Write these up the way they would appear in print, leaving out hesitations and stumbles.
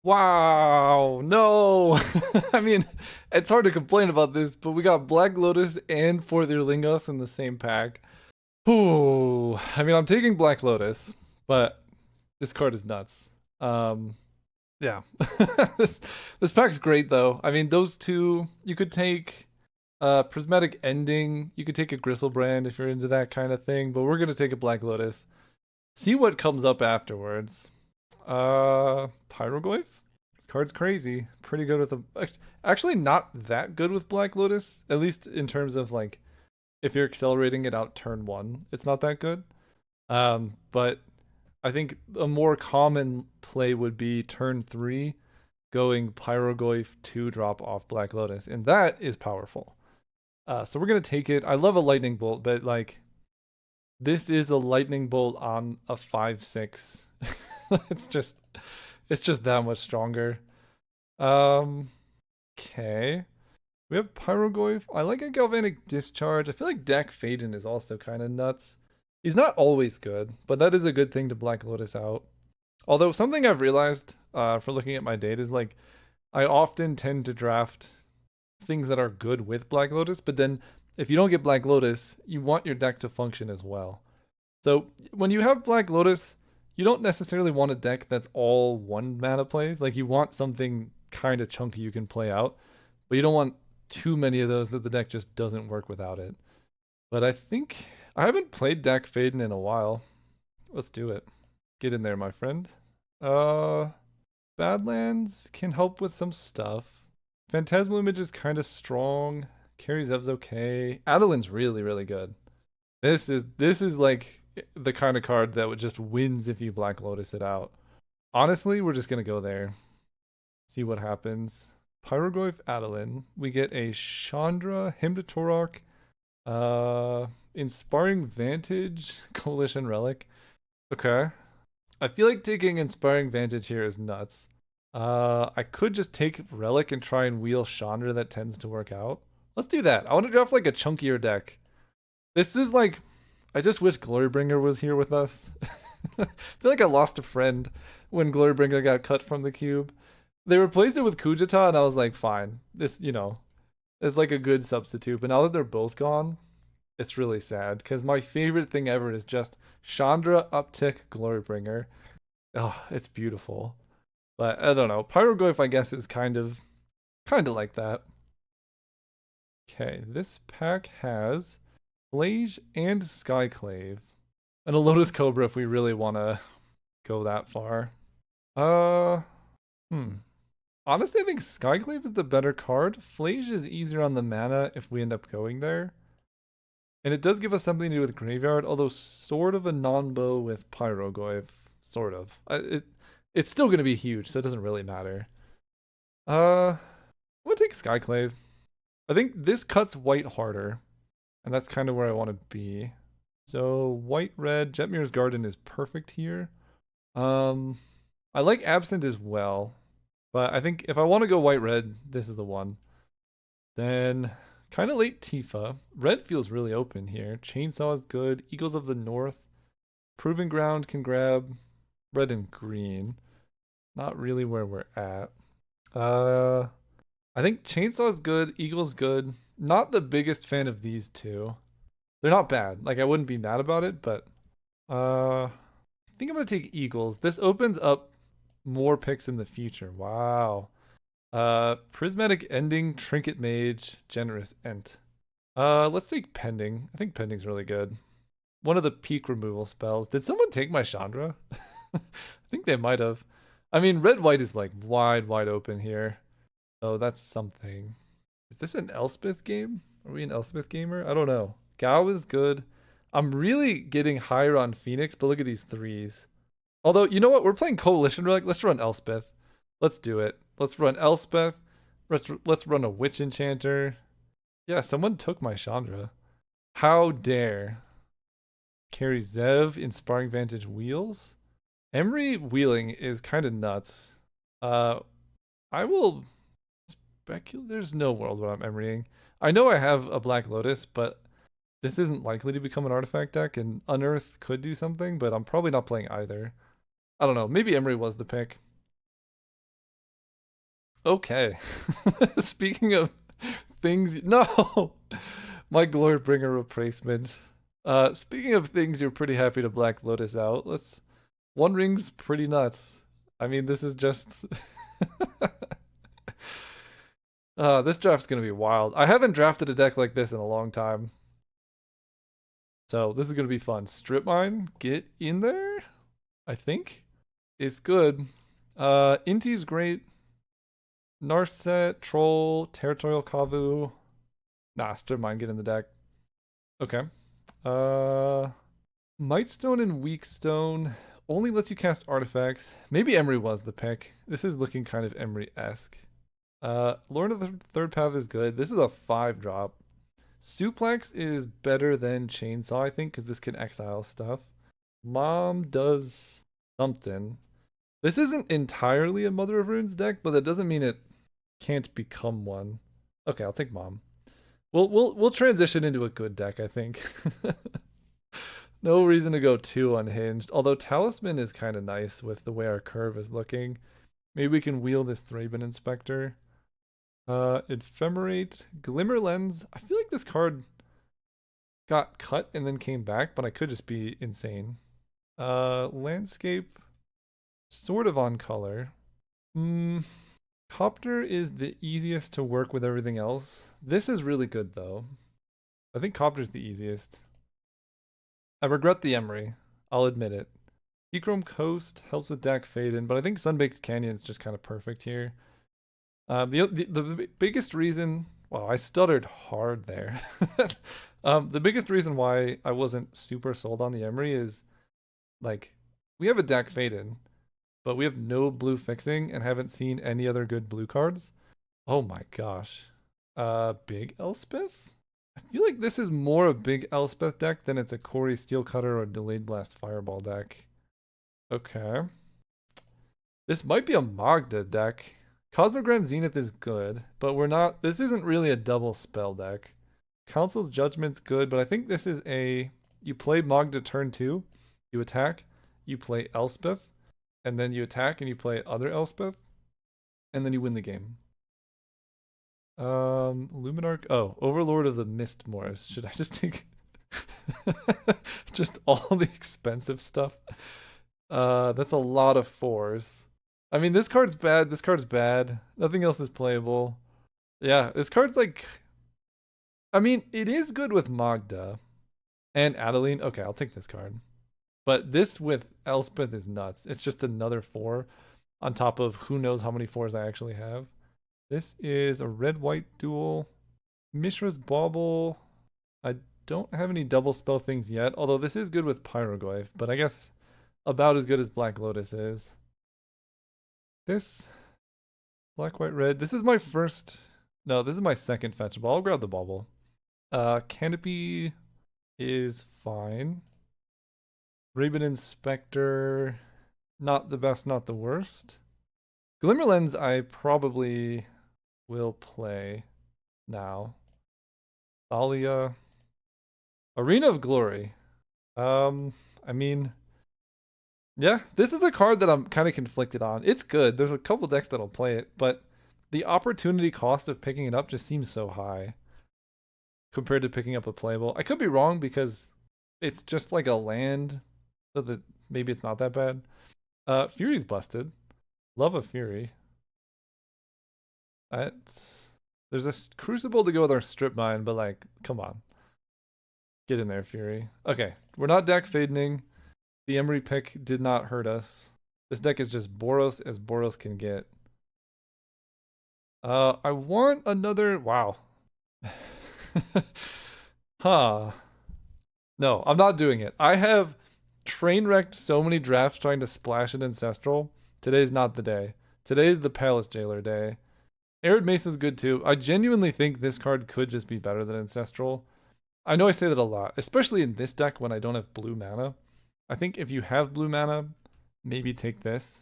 Wow, no. I mean, it's hard to complain about this, but we got Black Lotus and Forthrlingos in the same pack. Ooh, I mean, I'm taking Black Lotus, but this card is nuts. Um, yeah. this, this pack's great though. I mean, those two, you could take Prismatic Ending, you could take a Gristlebrand if you're into that kind of thing, but we're gonna take a Black Lotus. See what comes up afterwards. Pyroglyph? This card's crazy. Pretty good with a actually not that good with Black Lotus, at least in terms of like if you're accelerating it out turn one, it's not that good. But I think a more common play would be turn three, going Pyroglyph 2-drop off Black Lotus, and that is powerful. So we're gonna take it. I love a lightning bolt, but like this is a lightning bolt on a 5/6. it's just it's just that much stronger. Um okay. We have Pyrogoyf. I like a Galvanic Discharge. I feel like Dak Faden is also kind of nuts. He's not always good, but that is a good thing to Black Lotus out. Although something I've realized for looking at my data is like I often tend to draft things that are good with Black Lotus, but then if you don't get Black Lotus, you want your deck to function as well. So when you have Black Lotus, you don't necessarily want a deck that's all one mana plays. Like you want something kind of chunky you can play out, but you don't want too many of those that the deck just doesn't work without it. But I think I haven't played Dak Faden in a while. Let's do it. Get in there, my friend. Uh Badlands can help with some stuff. Phantasmal Image is kind of strong. Carry Zev's okay. Adeline's really, really good. This is like the kind of card that would just wins if you Black Lotus it out. Honestly, we're just gonna go there. See what happens. Pyroglyph Adeline. We get a Chandra, Hymn to Torok, Inspiring Vantage, Coalition Relic. Okay. I feel like taking Inspiring Vantage here is nuts. I could just take Relic and try and wheel Chandra. That tends to work out. Let's do that. I want to draft like a chunkier deck. This is like, I just wish Glorybringer was here with us. I feel like I lost a friend when Glorybringer got cut from the cube. They replaced it with Kujata, and I was like, fine. This, is like a good substitute. But now that they're both gone, it's really sad because my favorite thing ever is just Chandra uptick Glorybringer. Oh, it's beautiful. But I don't know. Pyroglyph, I guess, is kind of like that. Okay, this pack has Flage and Skyclave. And a Lotus Cobra if we really want to go that far. Uh, hmm. Honestly, I think Skyclave is the better card. Flage is easier on the mana if we end up going there. And it does give us something to do with Graveyard, although sort of a non-bow with Pyroglyph. Sort of. It's still going to be huge, so it doesn't really matter. I'm going to take Skyclave. I think this cuts white harder, and that's kind of where I want to be. So white-red, Jetmir's Garden is perfect here. I like Absent as well, but I think if I want to go white-red, this is the one. Then kind of late Tifa. Red feels really open here. Chainsaw is good. Eagles of the North. Proving Ground can grab red and green. Not really where we're at. I think Chainsaw is good. Eagle's good. Not the biggest fan of these two. They're not bad. Like I wouldn't be mad about it, but I think I'm gonna take Eagles. This opens up more picks in the future. Wow. Prismatic Ending, Trinket Mage, Generous Ent. Let's take Pending. I think Pending's really good. One of the peak removal spells. Did someone take my Chandra? I think they might have. I mean, red white is like wide open here. Oh, that's something. Is this an Elspeth game? Are we an Elspeth gamer? I don't know. Gao is good. I'm really getting higher on Phoenix, but look at these threes. Although, you know what? We're playing Coalition Relic. Let's run Elspeth. Let's do it. Let's run Elspeth. Let's run a Witch Enchanter. Yeah, someone took my Chandra. How dare. Carry Zev, Inspiring Vantage Wheels. Emery wheeling is kind of nuts. I will speculate. There's no world where I'm Emerying. I know I have a Black Lotus, but this isn't likely to become an artifact deck, and Unearth could do something, but I'm probably not playing either. I don't know. Maybe Emery was the pick. Okay. Speaking of things, no, my Glorybringer replacement. Speaking of things you're pretty happy to Black Lotus out, let's. One Ring's pretty nuts. I mean, this is just. This draft's gonna be wild. I haven't drafted a deck like this in a long time. So this is gonna be fun. Strip Mine, get in there, I think. It's good. Inti's great. Narset, Troll, Territorial Kavu. Nah, Strip Mine, get in the deck. Okay. Uh Mightstone and Weakstone only lets you cast artifacts. Maybe Emry was the pick. This is looking kind of Emry-esque. Lord of the Third Path is good. This is a 5-drop. Suplex is better than Chainsaw, I think, because this can exile stuff. Mom does something. This isn't entirely a Mother of Runes deck, but that doesn't mean it can't become one. Okay, I'll take Mom. We'll transition into a good deck, I think. No reason to go too unhinged. Although Talisman is kind of nice with the way our curve is looking. Maybe we can wheel this Thraben Inspector. Ephemerate, Glimmer Lens. I feel like this card got cut and then came back, but I could just be insane. Landscape, sort of on color. Copter is the easiest to work with everything else. This is really good though. I think Copter's the easiest. I regret the Emry. I'll admit it. Seachrome Coast helps with Dak Faden, but I think Sunbaked Canyon is just kind of perfect here. The biggest reason, well, I stuttered hard there. The biggest reason why I wasn't super sold on the Emry is, like, we have a Dak Faden, but we have no blue fixing and haven't seen any other good blue cards. Oh my gosh. Big Elspeth? I feel like this is more a Big Elspeth deck than it's a Corey Steelcutter or Delayed Blast Fireball deck. Okay. This might be a Magda deck. Cosmogram Zenith is good, but this isn't really a double spell deck. Council's Judgment's good, but I think this is you play Magda turn 2, you attack, you play Elspeth, and then you attack and you play other Elspeth, and then you win the game. Luminarch, Overlord of the Mist Morris. Should I just take just all the expensive stuff? That's a lot of 4s. I mean, this card's bad. This card's bad. Nothing else is playable. Yeah, this card's like... I mean, it is good with Magda and Adeline. Okay, I'll take this card. But this with Elspeth is nuts. It's just another 4 on top of who knows how many 4s I actually have. This is a red-white duel. Mishra's Bauble. I don't have any double spell things yet, although this is good with Pyroglyph, but I guess about as good as Black Lotus is. This black, white, red. This is my first. No, this is my second fetchable. I'll grab the bauble. Canopy is fine. Raven Inspector, not the best, not the worst. Glimmerlens, I probably will play now. Thalia. Arena of Glory. I mean, yeah, this is a card that I'm kind of conflicted on. It's good. There's a couple decks that'll play it, but the opportunity cost of picking it up just seems so high compared to picking up a playable. I could be wrong because it's just like a land, so that maybe it's not that bad. Fury's busted. Love of Fury. There's a Crucible to go with our Strip Mine, but like, come on. Get in there, Fury. Okay, we're not deck fadening. The Emry pick did not hurt us. This deck is just Boros as Boros can get. I want another... Wow. Huh. No, I'm not doing it. I have train wrecked so many drafts trying to splash an Ancestral. Today's not the day. Today's the Palace Jailer day. Arid Mesa's good too. I genuinely think this card could just be better than Ancestral. I know I say that a lot, especially in this deck when I don't have blue mana. I think if you have blue mana, maybe take this.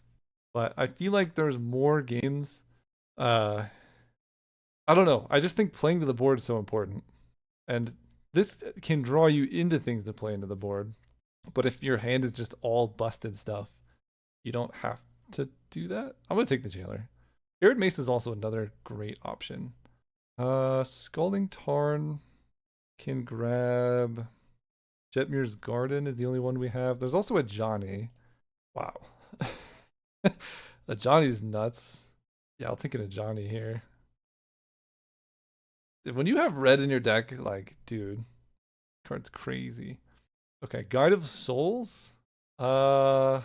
But I feel like there's more games. I don't know. I just think playing to the board is so important. And this can draw you into things to play into the board. But if your hand is just all busted stuff, you don't have to do that. I'm going to take the Jailer. Arid Mace is also another great option. Scalding Tarn can grab. Jetmir's Garden is the only one we have. There's also a Johnny. Wow. A Johnny's nuts. Yeah, I'll take it a Johnny here. When you have red in your deck, like, dude, card's crazy. Okay, Guide of Souls. Yeah,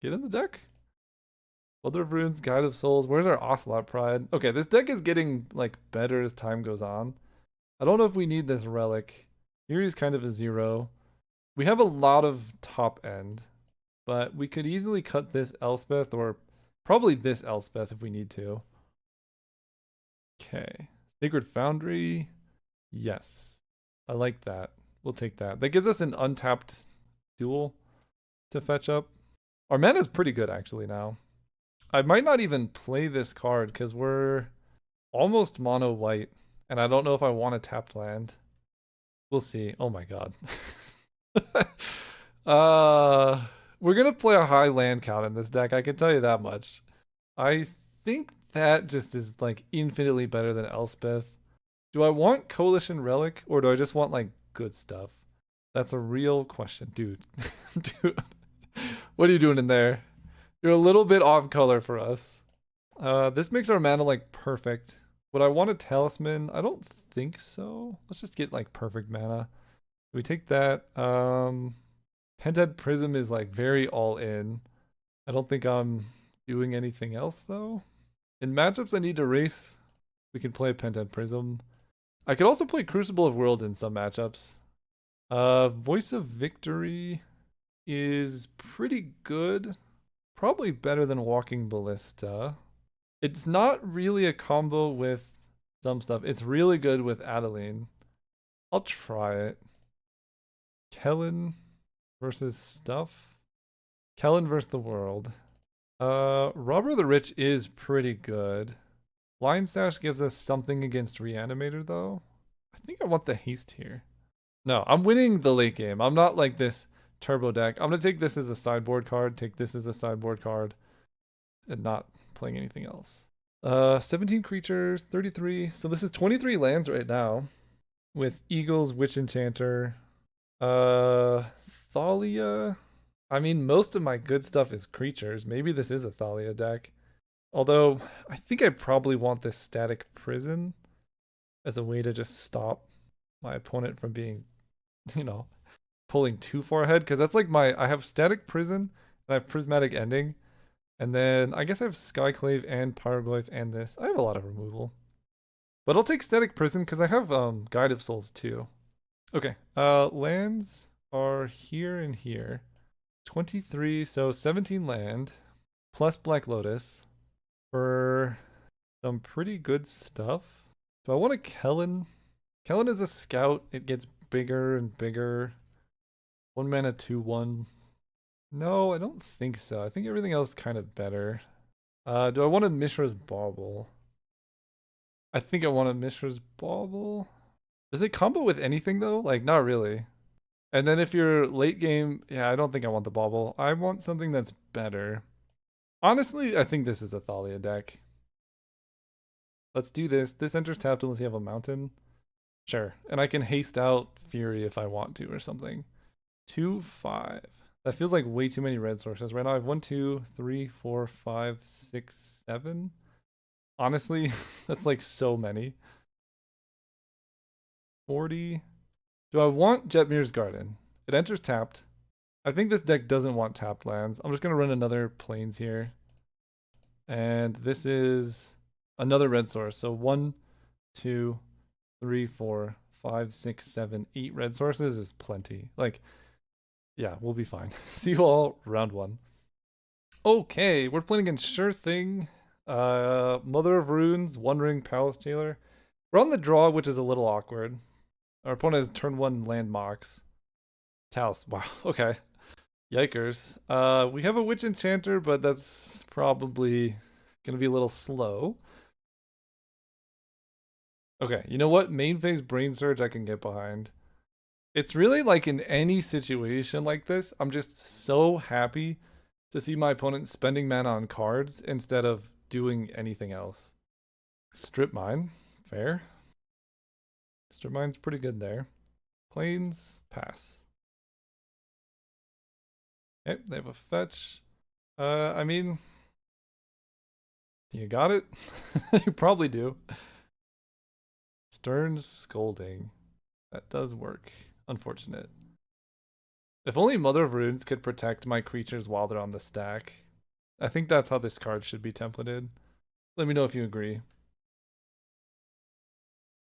get in the deck. Mother of Runes, Guide of Souls. Where's our Ocelot Pride? Okay, this deck is getting like better as time goes on. I don't know if we need this relic. Fury's kind of a zero. We have a lot of top end, but we could easily cut this Elspeth or probably this Elspeth if we need to. Okay. Sacred Foundry. Yes. I like that. We'll take that. That gives us an untapped duel to fetch up. Our mana is pretty good actually now. I might not even play this card because we're almost mono white, and I don't know if I want a tapped land. We'll see. Oh my god. We're gonna play a high land count in this deck, I can tell you that much. I think that just is like infinitely better than Elspeth. Do I want Coalition Relic or do I just want like good stuff? That's a real question. Dude. Dude. What are you doing in there? You're a little bit off color for us. This makes our mana like perfect. Would I want a talisman? I don't think so. Let's just get like perfect mana. We take that. Pented Prism is like very all in. I don't think I'm doing anything else though. In matchups I need to race. We can play Pented Prism. I could also play Crucible of Worlds in some matchups. Voice of Victory is pretty good. Probably better than Walking Ballista. It's not really a combo with some stuff. It's really good with Adeline. I'll try it. Kellen versus stuff. Kellen versus the world. Robber the Rich is pretty good. Lion Sash gives us something against Reanimator though. I think I want the haste here. No, I'm winning the late game. I'm not like this turbo deck. I'm gonna take this as a sideboard card, take this as a sideboard card, and not playing anything else. 17 creatures, 33. So this is 23 lands right now. With Eagles, Witch Enchanter, Thalia. I mean, most of my good stuff is creatures. Maybe this is a Thalia deck. Although, I think I probably want this Static Prison as a way to just stop my opponent from being, you know, pulling too far ahead. Because that's like I have Static Prison, and I have Prismatic Ending. And then I guess I have Skyclave and Pyroglyph and this. I have a lot of removal. But I'll take Static Prison because I have Guide of Souls too. Okay, lands are here and here. 23, so 17 land plus Black Lotus for some pretty good stuff. Do I want a Kellen? Kellen is a scout. It gets bigger and bigger. 1 mana 2/1. No, I don't think so. I think everything else is kind of better. Do I want a Mishra's Bauble? I think I want a Mishra's Bauble. Does it combo with anything though? Like, not really. And then if you're late game, yeah, I don't think I want the Bauble. I want something that's better. Honestly, I think this is a Thalia deck. Let's do this. This enters tapped unless you have a mountain. Sure. And I can haste out Fury if I want to or something. 2/5. That feels like way too many red sources. Right now I have 1, 2, 3, 4, 5, 6, 7. Honestly, that's like so many. 40. Do I want Jetmir's Garden? It enters tapped. I think this deck doesn't want tapped lands. I'm just going to run another Plains here. And this is another red source. So 1, 2, 3, 4, 5, 6, 7, 8 red sources is plenty. Like, yeah, we'll be fine. See you all round 1. Okay, we're playing against Sure Thing. Mother of Runes, Wandering Palace Jailer. We're on the draw, which is a little awkward. Our opponent has turn 1 land Mox. Talos. Wow, okay. Yikers. We have a Witch Enchanter, but that's probably gonna be a little slow. Okay, you know what? Main phase Brain Surge I can get behind. It's really like in any situation like this, I'm just so happy to see my opponent spending mana on cards instead of doing anything else. Strip mine, fair. Strip mine's pretty good there. Plains, pass. Okay, they have a fetch. I mean, you got it? You probably do. Stern scolding. That does work. Unfortunate. If only Mother of Runes could protect my creatures while they're on the stack. I think that's how this card should be templated. Let me know if you agree.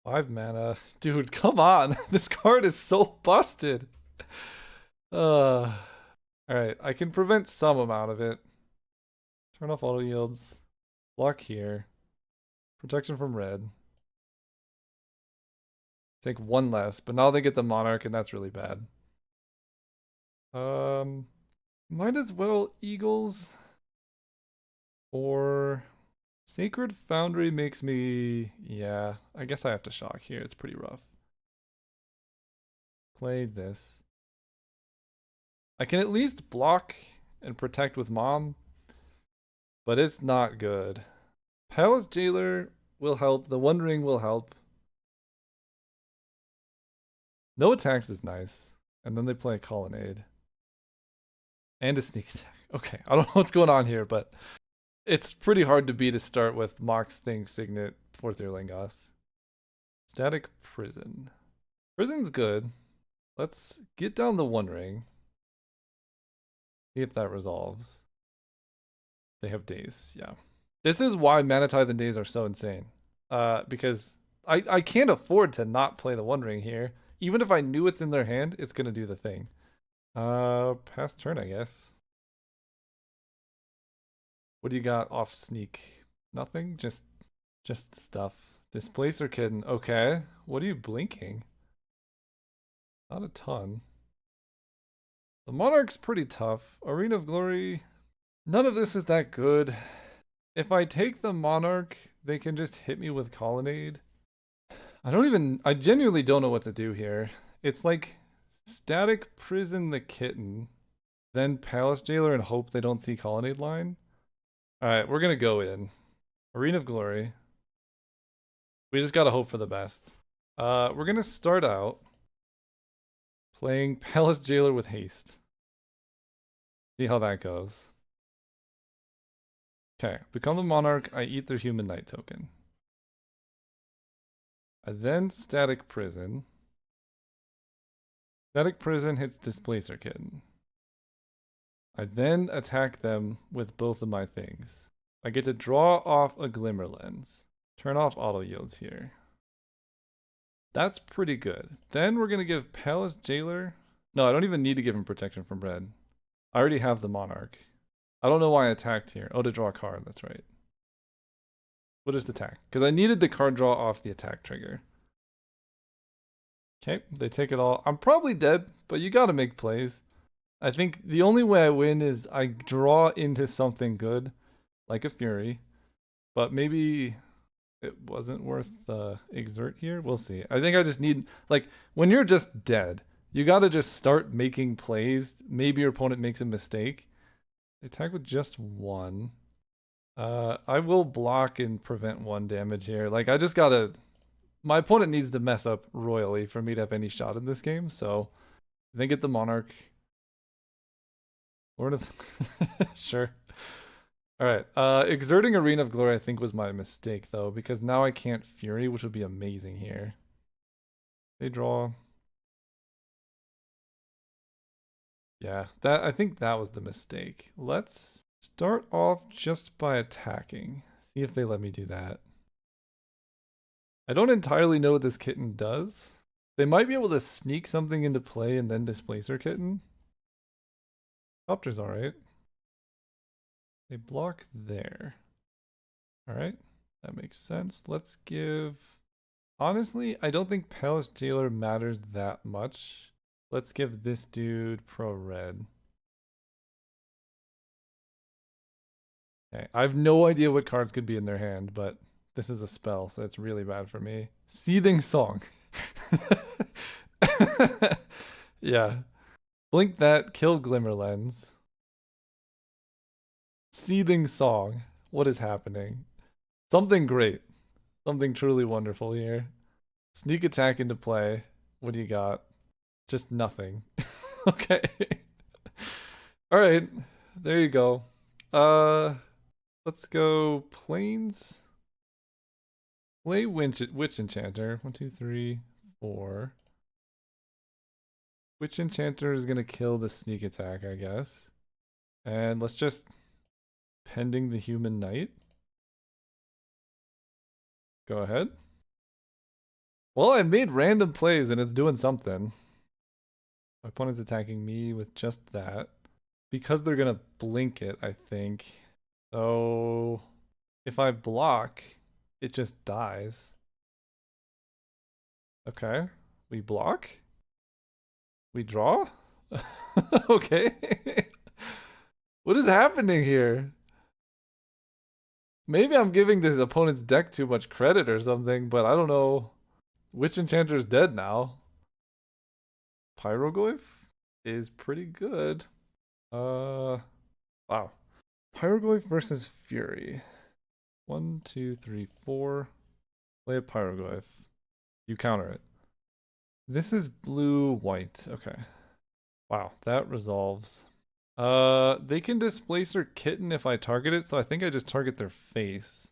5 mana. Dude, come on. This card is so busted. Alright, I can prevent some amount of it. Turn off auto yields. Block here. Protection from red. Take 1 less, but now they get the Monarch, and that's really bad. Might as well Eagles. Or Sacred Foundry makes me... Yeah, I guess I have to shock here. It's pretty rough. Play this. I can at least block and protect with Mom, but it's not good. Palace Jailer will help. The Wondering will help. No attacks is nice. And then they play a Colonnade. And a sneak attack. Okay, I don't know what's going on here, but it's pretty hard to beat a start with Mox Thing Signet for Thirlingos. Static Prison. Prison's good. Let's get down the Wondering. See if that resolves. They have days, yeah. This is why Mana Tithe and days are so insane. Because I can't afford to not play the Wondering here. Even if I knew it's in their hand, it's gonna do the thing. Pass turn, I guess. What do you got off sneak? Nothing? Just stuff. Displacer Kitten. Okay. What are you blinking? Not a ton. The Monarch's pretty tough. Arena of Glory. None of this is that good. If I take the Monarch, they can just hit me with Colonnade. I genuinely don't know what to do here. It's like Static Prison the Kitten, then Palace Jailer and hope they don't see Colonnade line. Alright, we're gonna go in. Arena of Glory. We just gotta hope for the best. We're gonna start out playing Palace Jailer with haste. See how that goes. Okay, become the Monarch, I eat their Human Knight token. I then Static Prison. Static Prison hits Displacer Kitten. I then attack them with both of my things. I get to draw off a Glimmer Lens. Turn off auto yields here. That's pretty good. Then we're going to give Palace Jailer... No, I don't even need to give him protection from red. I already have the Monarch. I don't know why I attacked here. Oh, to draw a card, that's right. We'll just attack. Because I needed the card draw off the attack trigger. Okay, they take it all. I'm probably dead, but you gotta make plays. I think the only way I win is I draw into something good, like a Fury. But maybe it wasn't worth the exert here. We'll see. I think I just need, like, when you're just dead, you gotta just start making plays. Maybe your opponent makes a mistake. They attack with just 1. I will block and prevent 1 damage here. Like, I just gotta... My opponent needs to mess up royally for me to have any shot in this game, so... Then get the Monarch. Lord of... Sure. Alright, exerting Arena of Glory I think was my mistake, though, because now I can't Fury, which would be amazing here. They draw... Yeah, I think that was the mistake. Let's start off just by attacking. See if they let me do that. I don't entirely know what this kitten does. They might be able to sneak something into play and then Displacer Kitten. Copter's alright. They block there. Alright, that makes sense. Let's give... Honestly, I don't think Palace Jailer matters that much. Let's give this dude pro red. Okay, I have no idea what cards could be in their hand, but this is a spell, so it's really bad for me. Seething Song. Yeah. Blink that, kill Glimmer Lens. Seething Song. What is happening? Something great. Something truly wonderful here. Sneak attack into play. What do you got? Just nothing. Okay. All right. There you go. Uh, let's go plains. Play Witch Enchanter. 1, 2, 3, 4. Witch Enchanter is gonna kill the sneak attack, I guess. And let's just pending the human knight. Go ahead. Well, I made random plays and it's doing something. My opponent's attacking me with just that. Because they're gonna blink it, I think. So if I block, it just dies. Okay. We block? We draw? Okay. What is happening here? Maybe I'm giving this opponent's deck too much credit or something, but I don't know. Witch Enchanter's dead now. Pyroglyph is pretty good. Wow. Pyroglyph versus Fury. 1, 2, 3, 4. Play a Pyroglyph. You counter it. This is blue-white. Okay. Wow, that resolves. They can displace her kitten if I target it, so I think I just target their face.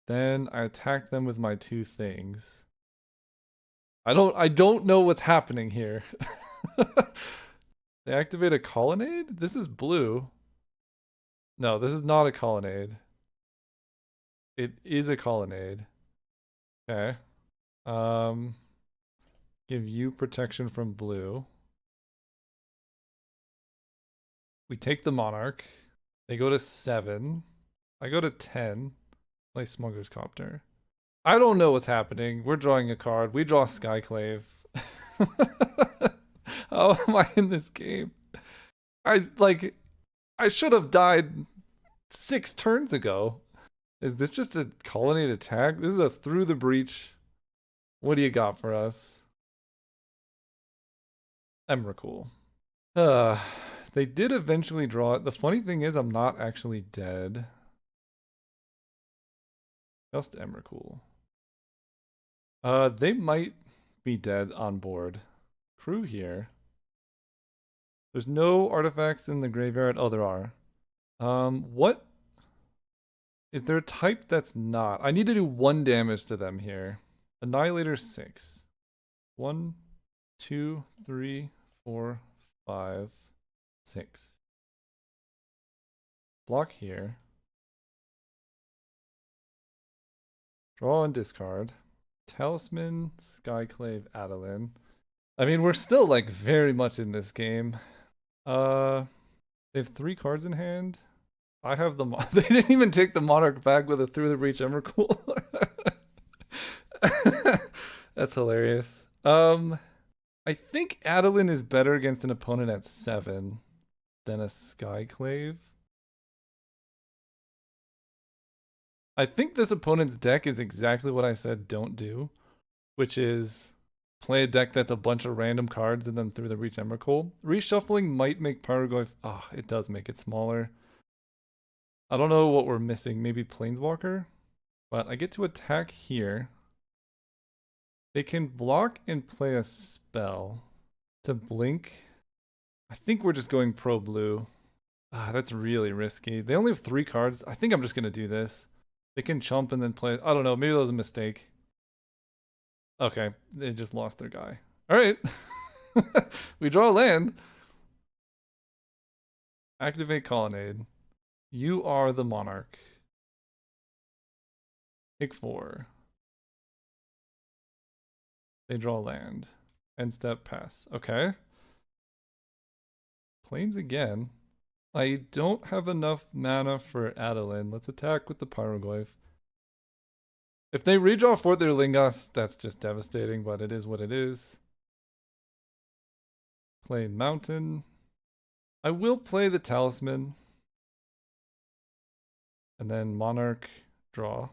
Then I attack them with my 2 things. I don't know what's happening here. They activate a colonnade? This is blue. No, this is not a colonnade. It is a colonnade. Okay. Give you protection from blue. We take the Monarch. They go to 7. I go to 10. Play Smuggler's Copter. I don't know what's happening. We're drawing a card. We draw Skyclave. How am I in this game? I should have died 6 turns ago. Is this just a colonnade attack? This is a through the breach. What do you got for us? Emrakul. They did eventually draw it. The funny thing is I'm not actually dead. Just Emrakul. They might be dead on board. Crew here. There's no artifacts in the graveyard. Oh, there are. What? Is there a type that's not? I need to do 1 damage to them here. Annihilator 6. 1, 2, 3, 4, 5, 6. Block here. Draw and discard. Talisman, Skyclave, Adeline. I mean, we're still like very much in this game. They have 3 cards in hand. I have the they didn't even take the Monarch back with a through the breach Emrakul. That's hilarious. I think Adeline is better against an opponent at 7 than a Skyclave. I think this opponent's deck is exactly what I said don't do, which is play a deck that's a bunch of random cards and then through the reach Emrakul. Reshuffling might make Pyroglyph. Oh, it does make it smaller. I don't know what we're missing. Maybe Planeswalker? But I get to attack here. They can block and play a spell to blink. I think we're just going pro blue. That's really risky. They only have 3 cards. I think I'm just going to do this. They can chump and then play. I don't know. Maybe that was a mistake. Okay. They just lost their guy. All right. We draw a land. Activate Colonnade. You are the Monarch. Take 4. They draw land. End step, pass. Okay. Plains again. I don't have enough mana for Adeline. Let's attack with the Pyroglyph. If they redraw for their Lingos, that's just devastating, but it is what it is. Play Mountain. I will play the Talisman. And then Monarch, draw.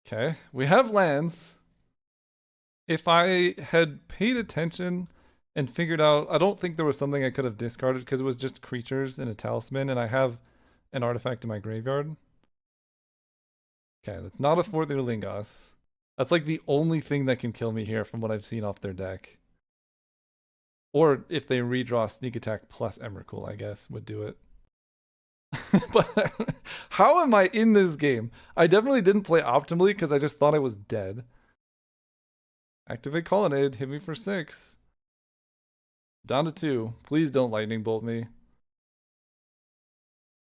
Okay, we have lands. If I had paid attention and figured out, I don't think there was something I could have discarded because it was just creatures and a talisman, and I have an artifact in my graveyard. Okay, that's not a fourth Lingos. That's like the only thing that can kill me here from what I've seen off their deck. Or if they redraw Sneak Attack plus Emrakul, I guess, would do it. But how am I in this game? I definitely didn't play optimally because I just thought I was dead. Activate Colonnade, hit me for 6. Down to 2. Please don't lightning bolt me.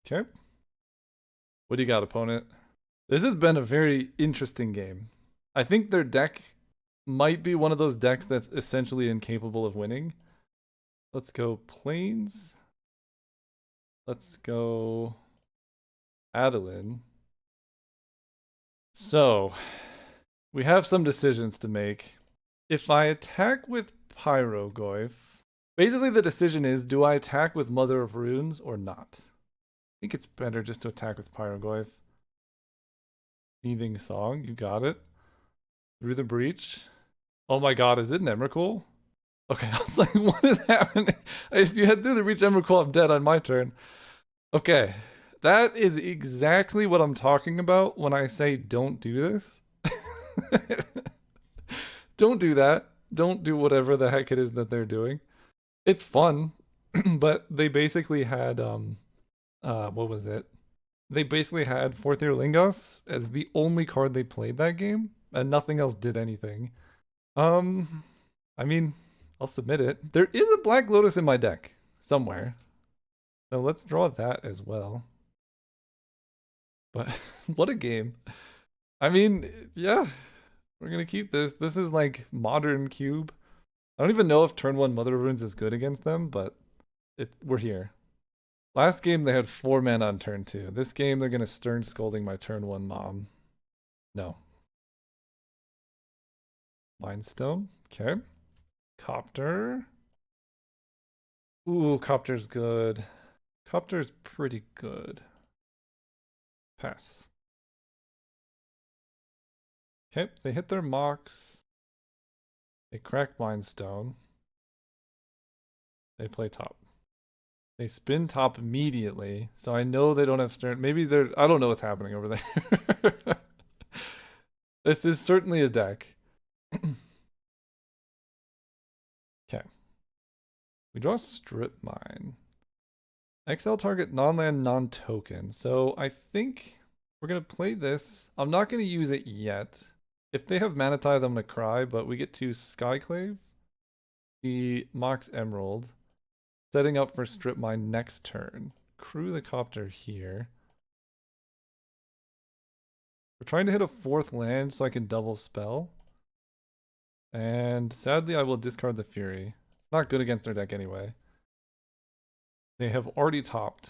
Okay. What do you got, opponent? This has been a very interesting game. I think their deck might be one of those decks that's essentially incapable of winning. Let's go Plains. Let's go Adeline. So, we have some decisions to make. If I attack with Pyrogoyf, basically the decision is, do I attack with Mother of Runes or not? I think it's better just to attack with Pyrogoyf. Seething Song, you got it. Through the Breach. Oh my god, is it an Emrakul? Okay, I was like, what is happening? If you had Through the Breach Emrakul, I'm dead on my turn. Okay, that is exactly what I'm talking about when I say don't do this. Don't do that. Don't do whatever the heck it is that they're doing. It's fun, but they basically had what was it? They basically had Fourth Year Lingos as the only card they played that game, and nothing else did anything. I mean, I'll submit it. There is a Black Lotus in my deck somewhere. So let's draw that as well. But what a game. I mean, yeah, we're going to keep this. This is like modern cube. I don't even know if turn 1 Mother of Runes is good against them, but we're here. Last game, they had 4 mana on turn 2. This game, they're going to Stern Scolding my turn 1 mom. No. Mindstone. Okay. Copter. Ooh, Copter's good. Copter's pretty good. Pass. Okay, they hit their mocks. They crack Mindstone. They play top. They spin top immediately, so I know they don't have Stern. Maybe they're... I don't know what's happening over there. This is certainly a deck. Okay. We draw Strip Mine. XL target non-land, non-token. So I think we're going to play this. I'm not going to use it yet. If they have Mana Tithe, I'm going to cry, but we get to Skyclave, the Mox Emerald, setting up for Strip Mine next turn. Crew the Copter here. We're trying to hit a 4th land so I can double spell. And sadly, I will discard the Fury. It's not good against their deck anyway. They have already topped,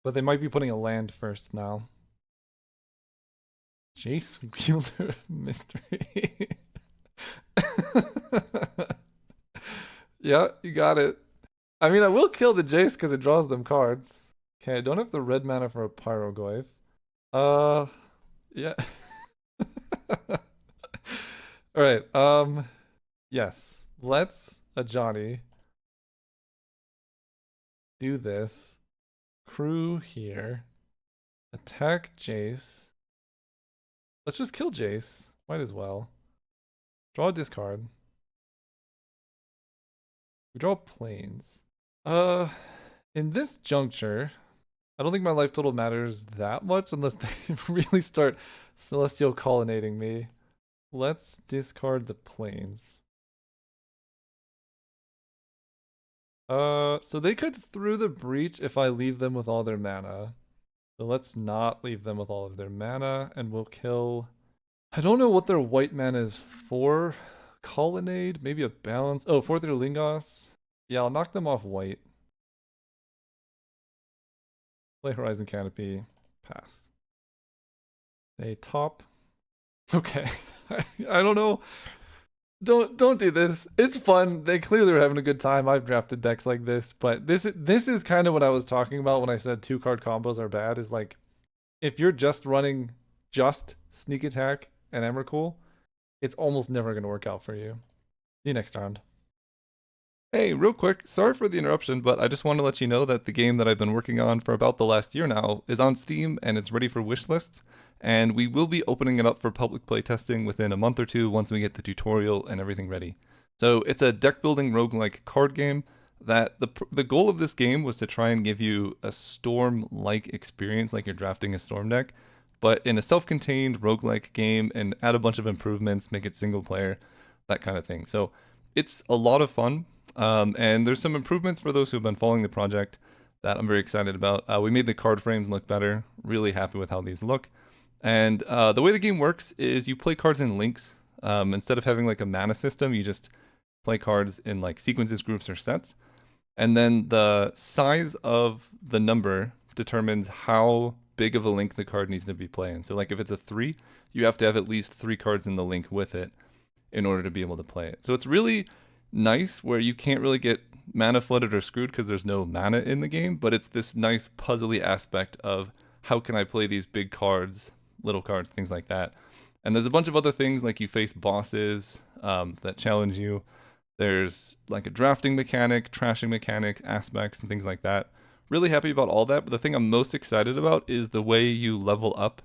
but they might be putting a land first now. Jace Wielder Mystery. Yeah, you got it. I mean, I will kill the Jace because it draws them cards. Okay, I don't have the red mana for a Pyrogoyf. Yeah. Alright, yes. Let's, Johnny, do this. Crew here. Attack Jace. Let's just kill Jace. Might as well. Draw a discard. We draw Plains. In this juncture, I don't think my life total matters that much unless they really start Celestial Colonnading me. Let's discard the Plains. So they could Through the Breach if I leave them with all their mana. So let's not leave them with all of their mana, and we'll kill... I don't know what their white mana is for. Colonnade, maybe a balance. Oh, Fourth Year Lingos. Yeah, I'll knock them off white. Play Horizon Canopy. Pass. They top. Okay. I don't know. Don't do this. It's fun. They clearly were having a good time. I've drafted decks like this, but this is kind of what I was talking about when I said 2-card combos are bad. Is like, if you're just running just Sneak Attack and Emrakul, it's almost never going to work out for you. See you next round. Hey, real quick, sorry for the interruption, but I just want to let you know that the game that I've been working on for about the last year now is on Steam and it's ready for wish lists. And we will be opening it up for public play testing within a month or two once we get the tutorial and everything ready. So it's a deck building roguelike card game that the goal of this game was to try and give you a storm-like experience like you're drafting a storm deck, but in a self-contained roguelike game and add a bunch of improvements, make it single player, that kind of thing. So it's a lot of fun. And there's some improvements for those who have been following the project that I'm very excited about. We made the card frames look better. Really happy with how these look. And the way the game works is you play cards in links. Instead of having like a mana system, you just play cards in like sequences, groups, or sets. And then the size of the number determines how big of a link the card needs to be playing. So like if it's a 3, you have to have at least 3 cards in the link with it in order to be able to play it. So it's really nice where you can't really get mana flooded or screwed because there's no mana in the game, but it's this nice puzzly aspect of how can I play these big cards, little cards, things like that. And there's a bunch of other things like you face bosses that challenge you. There's like a drafting mechanic, trashing mechanic, aspects, and things like that. Really happy about all that, but the thing I'm most excited about is the way you level up.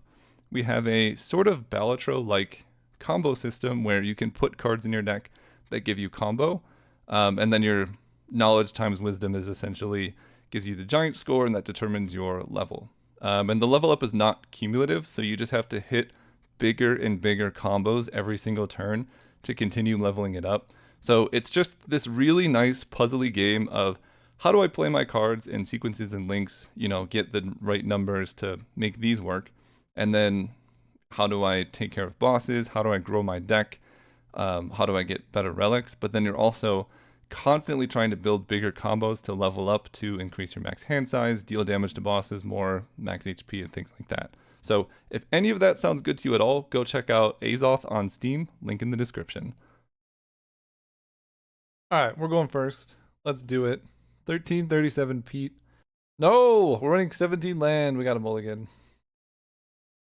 We have a sort of Balatro-like combo system where you can put cards in your deck that give you combo, and then your knowledge times wisdom is essentially gives you the giant score, and that determines your level. And the level up is not cumulative, so you just have to hit bigger and bigger combos every single turn to continue leveling it up. So it's just this really nice puzzly game of how do I play my cards in sequences and links, you know, get the right numbers to make these work, and then how do I take care of bosses, how do I grow my deck, how do I get better relics, but then you're also constantly trying to build bigger combos to level up to increase your max hand size, deal damage to bosses more, max HP, and things like that. So if any of that sounds good to you at all, go check out Azoth on Steam, link in the description. All right, we're going first. Let's do it. 1337 Pete. No, we're running 17 land. We got a mulligan.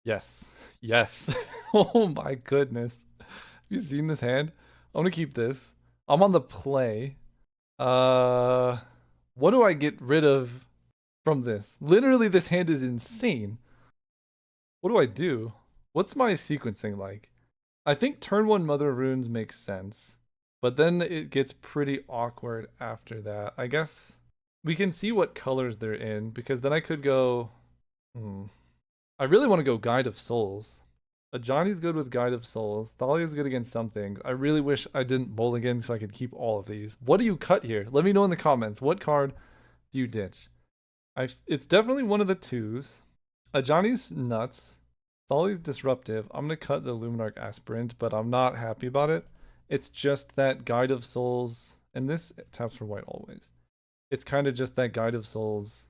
Yes. Yes. Oh my goodness. Have you seen this hand? I'm gonna keep this. I'm on the play. What do I get rid of from this? Literally, this hand is insane. What do I do? What's my sequencing like? I think turn 1 Mother Runes makes sense, but then it gets pretty awkward after that. I guess we can see what colors they're in, because then I could go... I really want to go Guide of Souls. Johnny's good with Guide of Souls. Thalia's good against some things. I really wish I didn't mulligan so I could keep all of these. What do you cut here? Let me know in the comments. What card do you ditch? It's definitely one of the twos. Johnny's nuts. Thalia's disruptive. I'm going to cut the Luminarch Aspirant, but I'm not happy about it. It's just that Guide of Souls, and this taps for white always. It's kind of just that Guide of Souls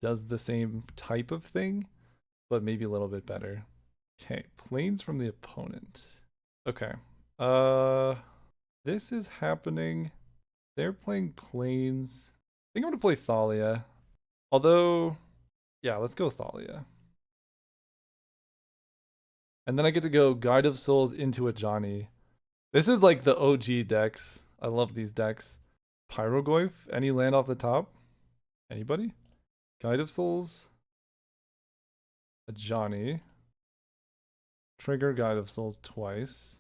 does the same type of thing, but maybe a little bit better. Okay, planes from the opponent. Okay. This is happening. They're playing planes. I think I'm gonna play Thalia. Although, yeah, let's go Thalia. And then I get to go Guide of Souls into a Johnny. This is like the OG decks. I love these decks. Pyrogoyf, any land off the top? Anybody? Guide of Souls. A Johnny. Trigger Guide of Souls twice.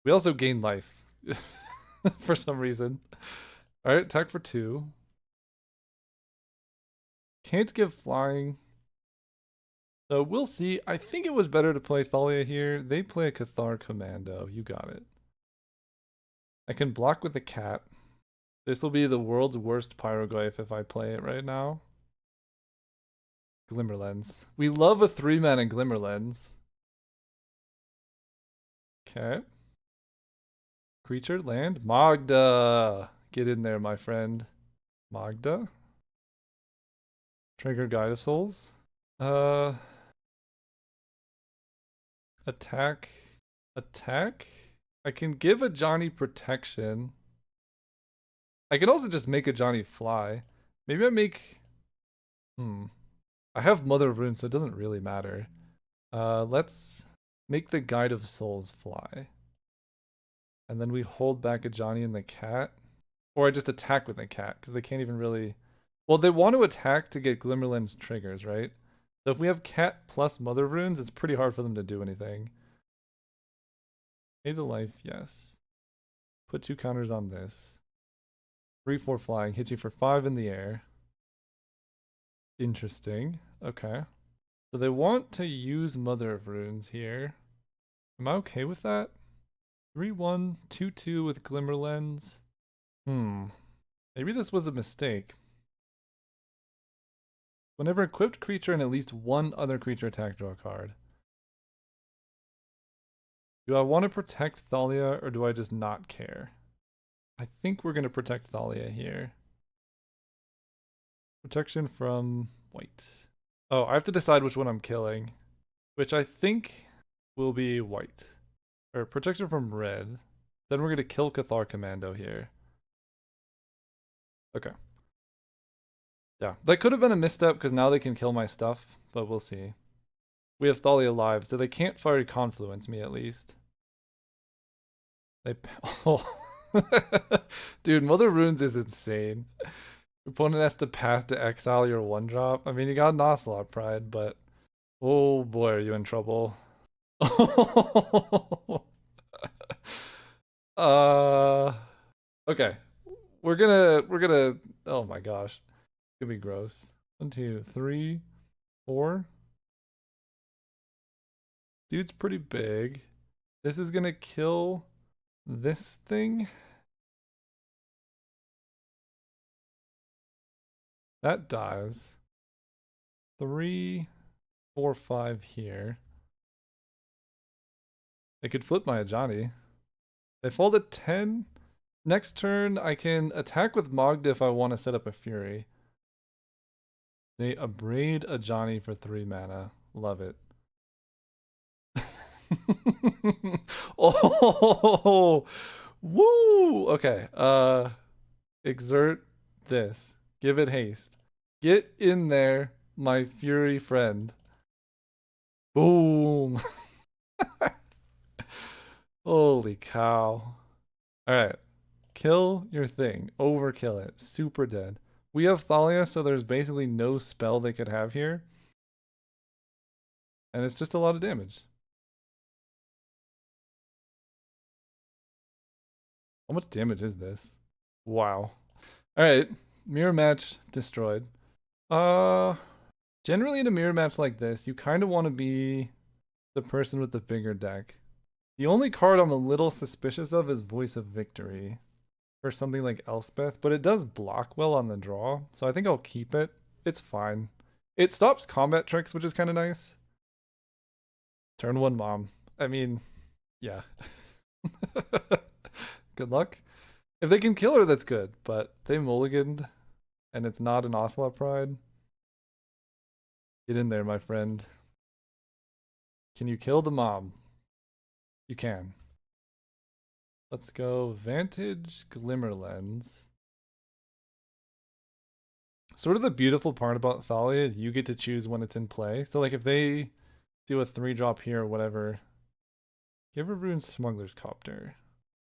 We also gain life for some reason. All right, attack for 2. Can't give flying. So we'll see. I think it was better to play Thalia here. They play a Cathar Commando. You got it. I can block with the cat. This will be the world's worst Pyroglyph if I play it right now. Glimmerlens. We love a 3-mana Glimmerlens. Okay. Creature, land. Magda. Get in there, my friend. Magda. Trigger Guide of Souls. Attack. Attack? I can give a Johnny protection. I can also just make a Johnny fly. Maybe I make... I have Mother of Runes, so it doesn't really matter. Let's make the Guide of Souls fly. And then we hold back a Johnny and the cat. Or I just attack with a cat, because they can't even really... Well, they want to attack to get Glimmerland's triggers, right? So if we have cat plus Mother Runes, it's pretty hard for them to do anything. Pay the life, yes. Put 2 counters on this. 3/4 flying, hit you for 5 in the air. Interesting. Okay. So they want to use Mother of Runes here. Am I okay with that? 3/1, 2/2 with Glimmer Lens. Maybe this was a mistake. Whenever equipped creature and at least one other creature attack, draw a card. Do I want to protect Thalia or do I just not care? I think we're going to protect Thalia here. Protection from white. Oh, I have to decide which one I'm killing, which I think will be white. Or protection from red. Then we're going to kill Cathar Commando here. Okay. Yeah, that could have been a misstep because now they can kill my stuff, but we'll see. We have Thalia live, so they can't Fiery Confluence me at least. They... Oh. Dude, Mother Runes is insane. Opponent has to path to exile your 1-drop. I mean, you got an Ocelot Pride, but... Oh boy, are you in trouble. Okay. We're gonna oh my gosh. It's gonna be gross. 1, 2, 3, 4. Dude's pretty big. This is gonna kill this thing. That dies. 3, 4, 5 here. They could flip my Ajani. They fall to 10. Next turn, I can attack with Mogda if I want to set up a Fury. They abrade Ajani for 3 mana. Love it. Oh, woo! Okay. Exert this. Give it haste. Get in there, my Fury friend. Boom. Holy cow. Alright. Kill your thing. Overkill it. Super dead. We have Thalia, so there's basically no spell they could have here. And it's just a lot of damage. How much damage is this? Wow. Alright. Mirror match destroyed. Generally in a mirror match like this, you kind of want to be the person with the bigger deck. The only card I'm a little suspicious of is Voice of Victory or something like Elspeth, but it does block well on the draw, so I think I'll keep it. It's fine. It stops combat tricks, which is kind of nice. Turn 1 mom. I mean, yeah. Good luck. If they can kill her, that's good, but they mulliganed, and it's not an Ocelot Pride. Get in there, my friend. Can you kill the mom? You can. Let's go Vantage Glimmer Lens. Sort of the beautiful part about Thalia is you get to choose when it's in play. So like if they do a 3-drop here or whatever, give her Rune Smuggler's Copter.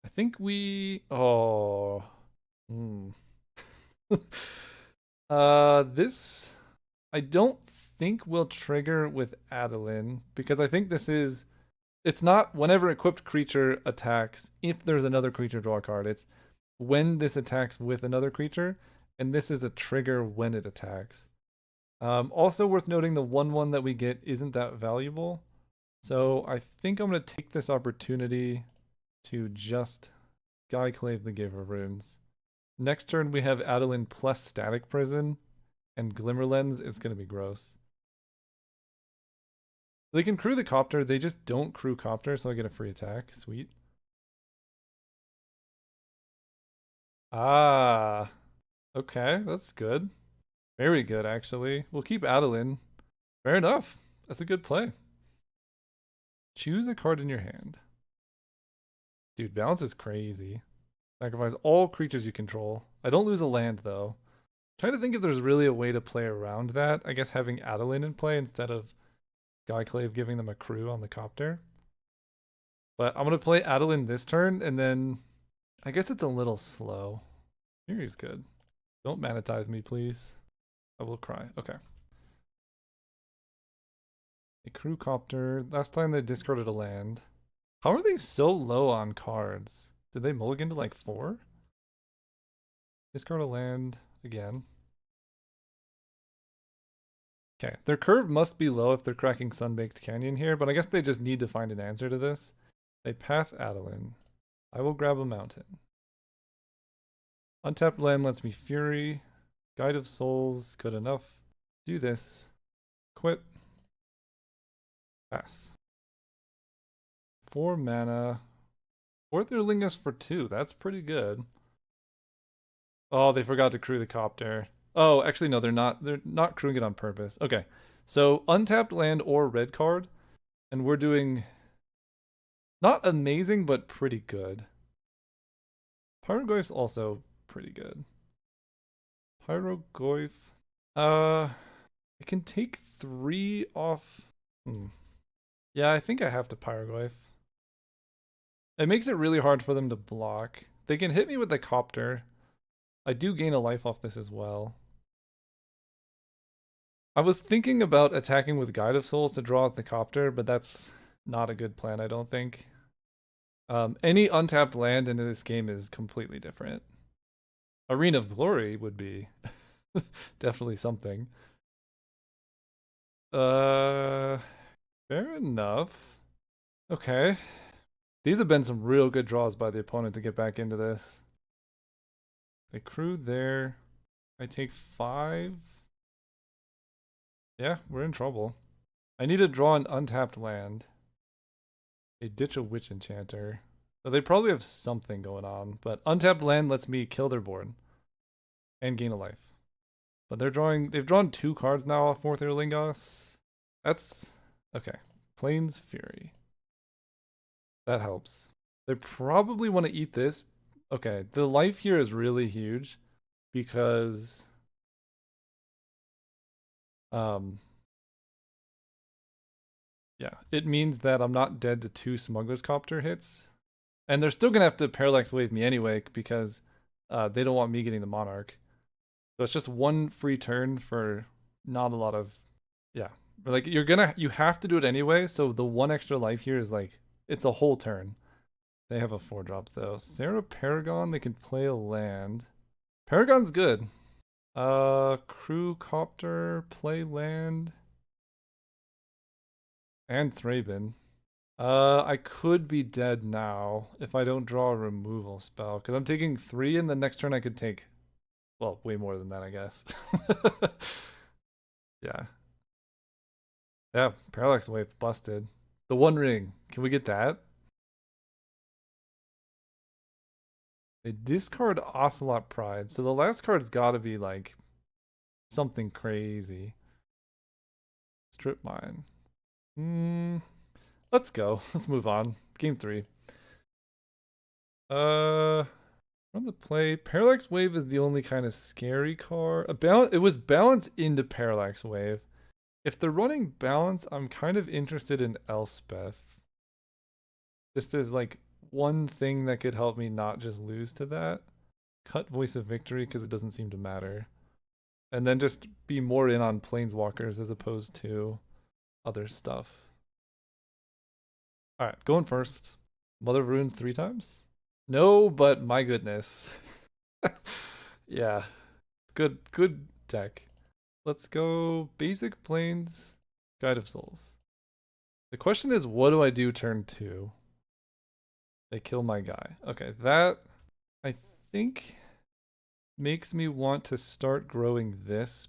I think we... Oh. This... I don't think will trigger with Adeline, because I think this is... It's not whenever equipped creature attacks, if there's another creature, draw a card. It's when this attacks with another creature, and this is a trigger when it attacks. Also worth noting, the 1/1 that we get isn't that valuable. So I think I'm going to take this opportunity to just Skyclave the Giver Runes. Next turn we have Adeline plus Static Prison, and Glimmer Lens is going to be gross. They can crew the Copter, they just don't crew Copter, so I get a free attack. Sweet. Ah, okay, that's good. Very good, actually. We'll keep Adeline. Fair enough. That's a good play. Choose a card in your hand. Dude, balance is crazy. Sacrifice all creatures you control. I don't lose a land, though. Trying to think if there's really a way to play around that. I guess having Adeline in play instead of Skyclave giving them a crew on the Copter. But I'm going to play Adeline this turn, and then I guess it's a little slow. Fury's good. Don't manatize me, please. I will cry. Okay. A crew copter. Last time they discarded a land. How are they so low on cards? Did they mulligan to like 4? Discard a land again. Okay, their curve must be low if they're cracking Sunbaked Canyon here, but I guess they just need to find an answer to this. They path Adeline. I will grab a mountain. Untapped land lets me Fury. Guide of Souls, good enough. Do this. Quit. Pass. 4 mana. Fourth Lingus for 2. That's pretty good. Oh, they forgot to crew the copter. Oh, actually no, they're not. They're not crewing it on purpose. Okay. So untapped land or red card, and we're doing not amazing, but pretty good. Pyroglyph's also pretty good. Pyroglyph. It can take 3 off. Yeah, I think I have to Pyroglyph. It makes it really hard for them to block. They can hit me with the copter. I do gain a life off this as well. I was thinking about attacking with Guide of Souls to draw out the copter, but that's not a good plan, I don't think. Any untapped land into this game is completely different. Arena of Glory would be definitely something. Fair enough. Okay. These have been some real good draws by the opponent to get back into this. They crew there. I take 5. Yeah, we're in trouble. I need to draw an untapped land. They ditch a Witch Enchanter. So they probably have something going on, but untapped land lets me kill their board and gain a life. But they've drawn 2 cards now off Fourth Lingos. That's okay. Plains Fury. That helps. They probably want to eat this. Okay, the life here is really huge because yeah, it means that I'm not dead to 2 Smuggler's Copter hits. And they're still going to have to Parallax Wave me anyway because they don't want me getting the Monarch. So it's just 1 free turn for not a lot of, yeah. But like you have to do it anyway. So the 1 extra life here is like, it's a whole turn. They have a 4-drop though. Sarah Paragon, they can play a land. Paragon's good. Crew Copter, play land. And Thraben. I could be dead now if I don't draw a removal spell. Because I'm taking 3 and the next turn I could take, well, way more than that, I guess. Yeah. Yeah, Parallax Wave busted. The 1 ring. Can we get that? They discard Ocelot Pride. So the last card's got to be like something crazy. Strip Mine. Let's go. Let's move on. Game 3. Run the play. Parallax Wave is the only kind of scary card. It was Balance into Parallax Wave. If they're running Balance, I'm kind of interested in Elspeth. Just as like one thing that could help me not just lose to that. Cut Voice of Victory because it doesn't seem to matter. And then just be more in on Planeswalkers as opposed to other stuff. Alright, going first. Mother of Runes 3 times? No, but my goodness. Yeah. Good deck. Let's go basic Plains, Guide of Souls. The question is, what do I do turn 2? They kill my guy. Okay, that I think makes me want to start growing this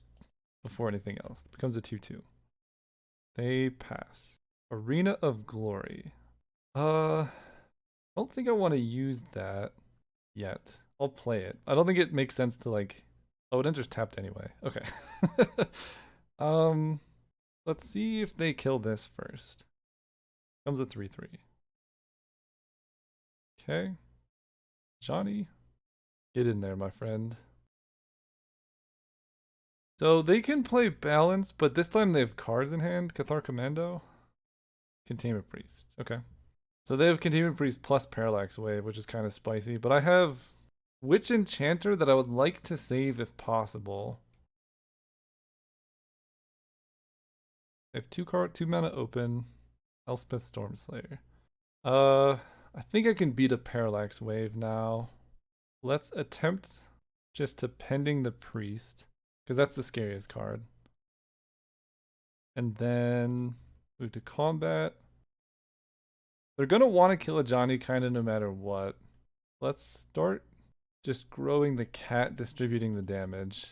before anything else. It becomes a 2/2. They pass. Arena of Glory. I don't think I want to use that yet. I'll play it. I don't think it makes sense to like. Oh, it enters tapped anyway. Okay. Let's see if they kill this first. Comes a 3/3. Okay. Johnny, get in there, my friend. So they can play Balance, but this time they have cards in hand. Cathar Commando. Containment Priest. Okay. So they have Containment Priest plus Parallax Wave, which is kind of spicy. But I have Which enchanter that I would like to save if possible? I have two mana open. Elspeth Stormslayer. I think I can beat a Parallax Wave now. Let's attempt just to Pending the Priest, because that's the scariest card. And then move to combat. They're going to want to kill a Johnny kind of no matter what. Let's start just growing the cat, distributing the damage.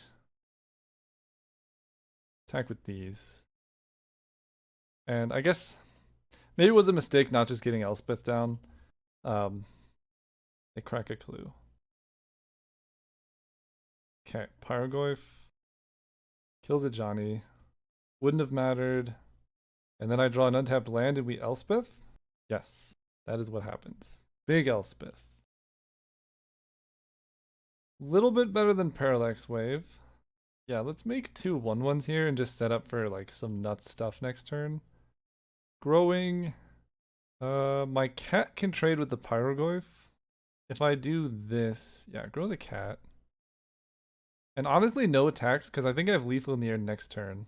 Attack with these. And I guess maybe it was a mistake not just getting Elspeth down. They crack a clue. Okay, Pyrogoyf. Kills a Johnny. Wouldn't have mattered. And then I draw an untapped land and we Elspeth? Yes, that is what happens. Big Elspeth. Little bit better than Parallax Wave. Yeah, let's make 2 1/1s here and just set up for like some nuts stuff next turn. Growing. My cat can trade with the Pyrogoyf. If I do this, yeah, grow the cat. And honestly, no attacks, because I think I have lethal in the air next turn.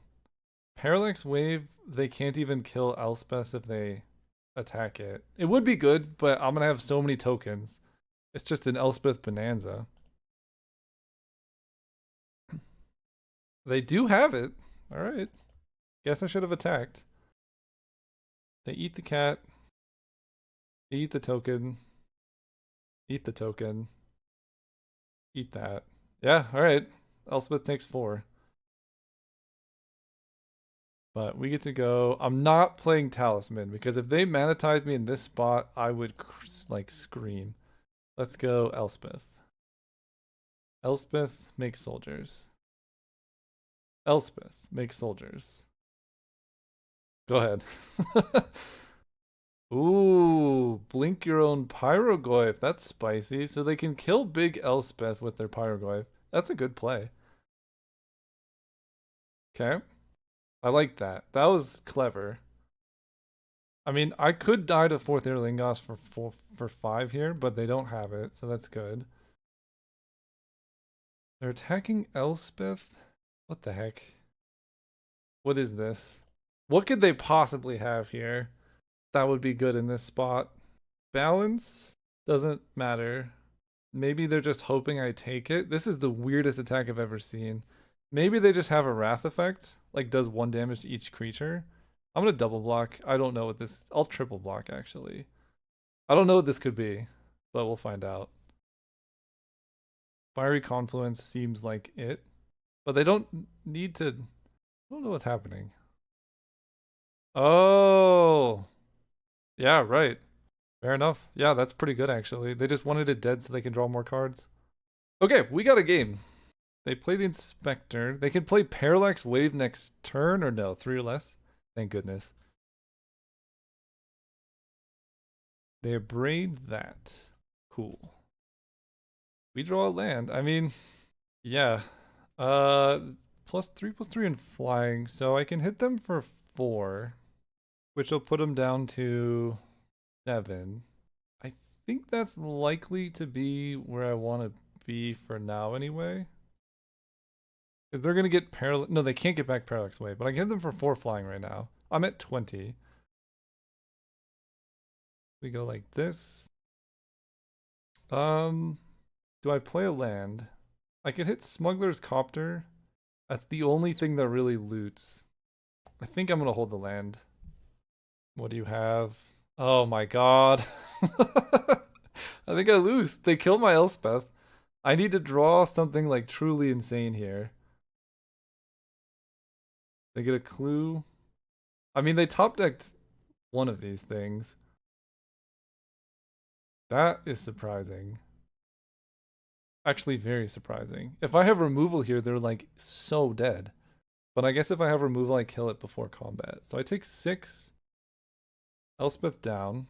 Parallax Wave, they can't even kill Elspeth if they attack it. It would be good, but I'm going to have so many tokens. It's just an Elspeth bonanza. They do have it. Alright. Guess I should have attacked. They eat the cat. They eat the token. Eat the token. Eat that. Yeah, alright. Elspeth takes 4. But we get to go. I'm not playing Talisman because if they manitize me in this spot, I would like scream. Let's go Elspeth. Elspeth makes soldiers. Elspeth makes soldiers. Go ahead. Ooh, blink your own Pyrogoyf. That's spicy. So they can kill big Elspeth with their Pyrogoyf. That's a good play. Okay. I like that. That was clever. I mean, I could die to 4th Air Lingos for 5 here, but they don't have it, so that's good. They're attacking Elspeth? What the heck? What is this? What could they possibly have here that would be good in this spot? Balance? Doesn't matter. Maybe they're just hoping I take it. This is the weirdest attack I've ever seen. Maybe they just have a wrath effect, like does 1 damage to each creature. I'm gonna double block. I don't know what this. I'll triple block actually. I don't know what this could be, but we'll find out. Fiery Confluence seems like it, but they don't need to. I don't know what's happening. Oh, yeah, right. Fair enough. Yeah, that's pretty good actually. They just wanted it dead so they can draw more cards. Okay, we got a game. They play the Inspector. They can play Parallax Wave next turn or no? 3 or less? Thank goodness. They braid that. Cool. We draw a land. I mean, yeah. +3/+3 and flying. So I can hit them for 4, which will put them down to 7. I think that's likely to be where I want to be for now anyway. Because they're going to get parallax. No, they can't get back Parallax Wave, but I can hit them for 4 flying right now. I'm at 20. We go like this. Do I play a land? I could hit Smuggler's Copter. That's the only thing that really loots. I think I'm going to hold the land. What do you have? Oh my god. I think I lose. They kill my Elspeth. I need to draw something like truly insane here. They get a clue. I mean, they top decked one of these things. That is surprising. Actually, very surprising. If I have removal here, they're like so dead. But I guess if I have removal, I kill it before combat. So I take 6. Elspeth down.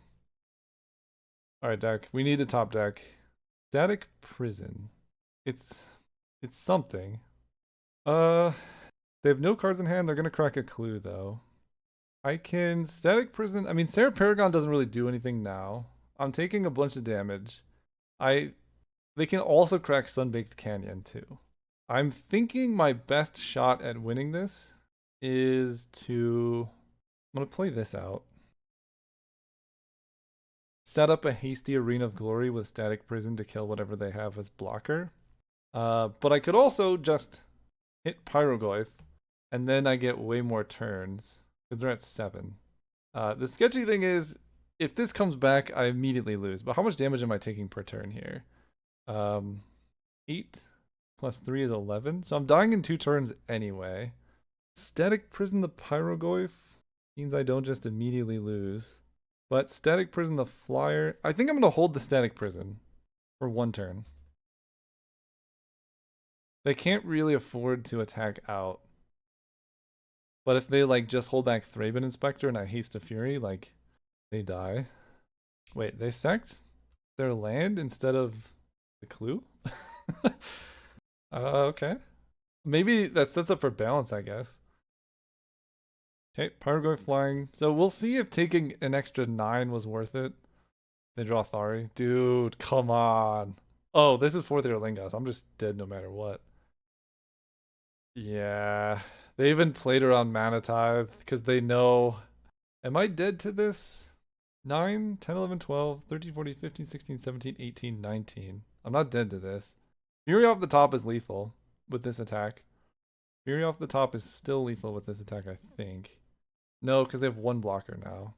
Alright, deck. We need a top deck. Static Prison. It's something. They have no cards in hand. They're gonna crack a clue though. I can Static Prison. I mean, Sarah Paragon doesn't really do anything now. I'm taking a bunch of damage. They They can also crack Sunbaked Canyon too. I'm thinking my best shot at winning this is to... I'm going to play this out. Set up a hasty Arena of Glory with Static Prison to kill whatever they have as blocker. But I could also just hit Pyroglyph, and then I get way more turns, because they're at 7. The sketchy thing is, if this comes back, I immediately lose. But how much damage am I taking per turn here? 8 plus 3 is 11. So I'm dying in 2 turns anyway. Static Prison the Pyroglyph means I don't just immediately lose. But Static Prison the Flyer... I think I'm going to hold the Static Prison for 1 turn. They can't really afford to attack out. But if they like just hold back Thraben Inspector and I haste to Fury, like, they die. Wait, they sacked their land instead of the clue? Okay. Maybe that sets up for balance, I guess. Okay, Pyroglyph flying. So we'll see if taking an extra 9 was worth it. They draw Thari. Dude, come on. Oh, this is 4th year Lingos. I'm just dead no matter what. Yeah. They even played around Mana Tithe because they know... Am I dead to this? 9, 10, 11, 12, 13, 14, 15, 16, 17, 18, 19. I'm not dead to this. Fury off the top is lethal with this attack. Fury off the top is still lethal with this attack, I think. No, because they have 1 blocker now.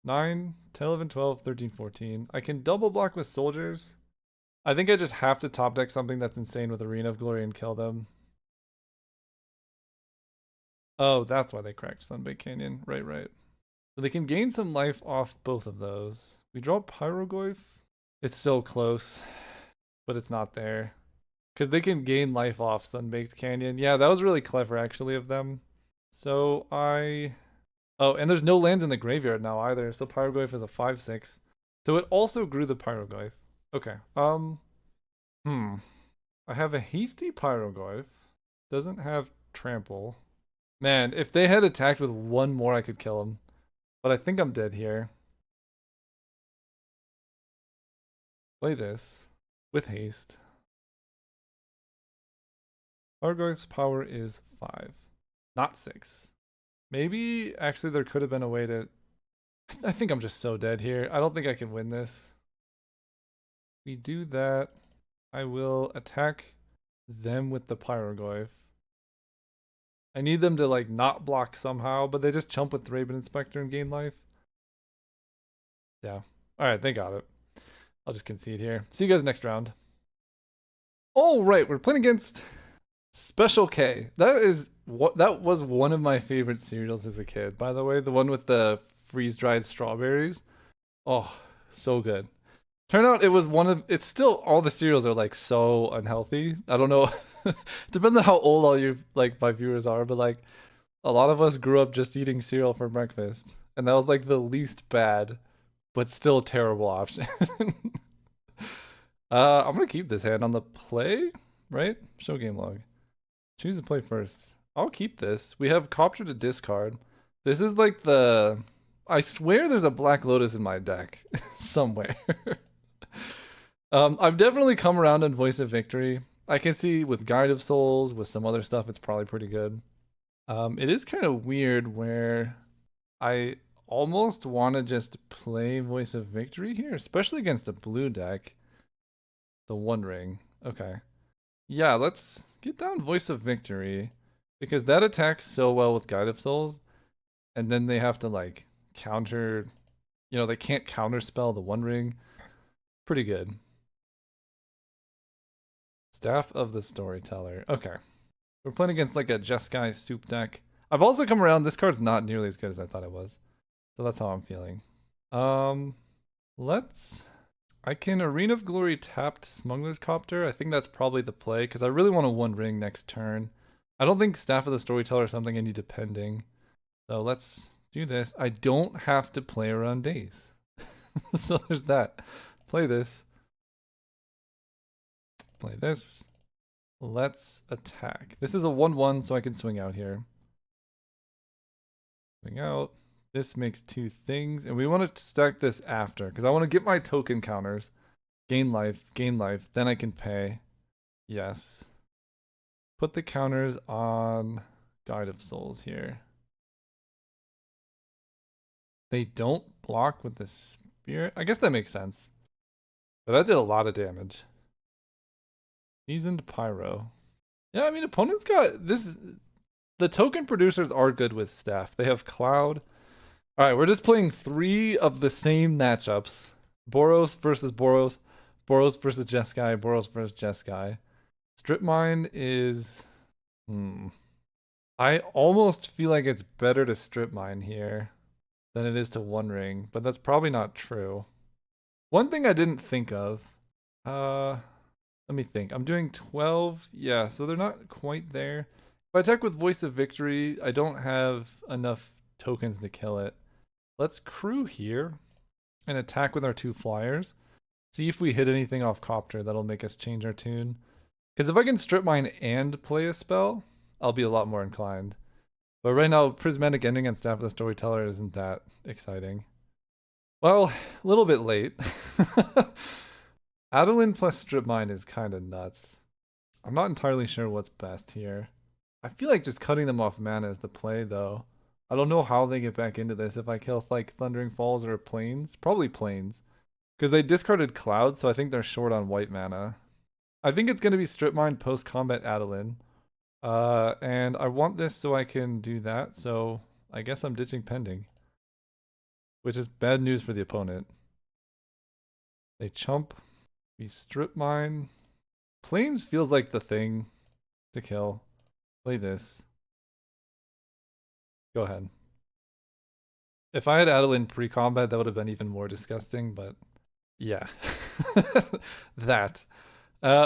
9, 10, 11, 12, 13, 14. I can double block with soldiers. I think I just have to top deck something that's insane with Arena of Glory and kill them. Oh, that's why they cracked Sunbaked Canyon. Right, right. So they can gain some life off both of those. We draw Pyroglyph. It's so close, but it's not there. Because they can gain life off Sunbaked Canyon. Yeah, that was really clever, actually, of them. So I... Oh, and there's no lands in the graveyard now either, so Pyroglyph is a 5/6. So it also grew the Pyroglyph. Okay, I have a hasty Pyroglyph. Doesn't have trample. Man, if they had attacked with 1 more, I could kill him. But I think I'm dead here. Play this with haste. Pyroglyph's power is 5, not 6. Maybe, actually, there could have been a way to... I think I'm just so dead here. I don't think I can win this. We do that. I will attack them with the Pyroglyph. I need them to, like, not block somehow, but they just chump with Thraben Inspector and gain life. Yeah. Alright, they got it. I'll just concede here. See you guys next round. Alright, we're playing against Special K. That was one of my favorite cereals as a kid, by the way. The one with the freeze-dried strawberries. Oh, so good. Turned out it was it's still, all the cereals are like so unhealthy. I don't know. Depends on how old all you, like, my viewers are, but like a lot of us grew up just eating cereal for breakfast. And that was like the least bad, but still terrible option. I'm gonna keep this hand on the play, right? Show game log. Choose to play first. I'll keep this. We have Copter to discard. This is like the... I swear there's a Black Lotus in my deck somewhere. I've definitely come around on Voice of Victory. I can see with Guide of Souls, with some other stuff, it's probably pretty good. It is kind of weird where I almost want to just play Voice of Victory here, especially against a blue deck. The One Ring. Okay. Yeah, let's get down Voice of Victory, because that attacks so well with Guide of Souls, and then they have to, like, counter... You know, they can't counterspell the One Ring. Pretty good. Staff of the Storyteller. Okay. We're playing against, like, a Jeskai soup deck. I've also come around, this card's not nearly as good as I thought it was. So that's how I'm feeling. I can Arena of Glory tapped Smuggler's Copter. I think that's probably the play, because I really want a One Ring next turn. I don't think Staff of the Storyteller is something I need depending. So let's do this. I don't have to play around days. So there's that. Play this. Play this. Let's attack. This is a 1/1, so I can swing out here. Swing out. This makes 2 things, and we want to stack this after, because I want to get my token counters. gain life. Then I can pay. Yes. Put the counters on Guide of Souls here. They don't block with the spirit. I guess that makes sense. But that did a lot of damage. Seasoned Pyro. Yeah, I mean, opponents got this. The token producers are good with staff. They have Cloud. All right, we're just playing 3 of the same matchups. Boros versus Boros. Boros versus Jeskai. Boros versus Jeskai. Strip Mine is... I almost feel like it's better to Strip Mine here than it is to One Ring, but that's probably not true. One thing I didn't think of... let me think. I'm doing 12. Yeah, so they're not quite there. If I attack with Voice of Victory, I don't have enough tokens to kill it. Let's crew here and attack with our 2 flyers. See if we hit anything off Copter that'll make us change our tune. Because if I can Strip Mine and play a spell, I'll be a lot more inclined. But right now, Prismatic Ending and Staff of the Storyteller isn't that exciting. Well, a little bit late. Adeline plus Strip Mine is kind of nuts. I'm not entirely sure what's best here. I feel like just cutting them off mana is the play, though. I don't know how they get back into this if I kill like Thundering Falls or Plains. Probably Plains. Because they discarded Cloud, so I think they're short on white mana. I think it's going to be Strip Mine post-combat Adeline. And I want this so I can do that, so I guess I'm ditching Pending. Which is bad news for the opponent. They chump. We Strip Mine. Plains feels like the thing to kill. Play this. Go ahead. If I had Adeline pre-combat, that would have been even more disgusting, but yeah. That.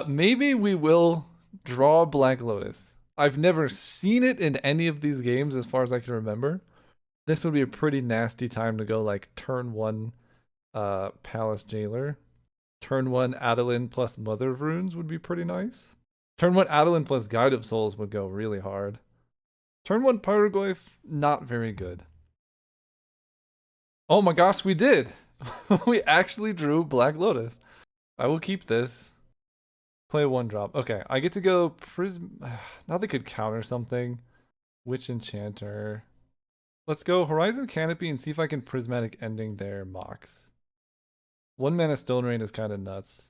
Maybe we will draw Black Lotus. I've never seen it in any of these games as far as I can remember. This would be a pretty nasty time to go like turn 1 Palace Jailer. Turn 1 Adeline plus Mother of Runes would be pretty nice. Turn 1 Adeline plus Guide of Souls would go really hard. Turn 1 Pyroglyph, not very good. Oh my gosh, we did! We actually drew Black Lotus. I will keep this. Play 1 drop. Okay, I get to go Prism... Now they could counter something. Witch Enchanter. Let's go Horizon Canopy and see if I can Prismatic Ending their Mox. 1 mana Stone Rain is kind of nuts.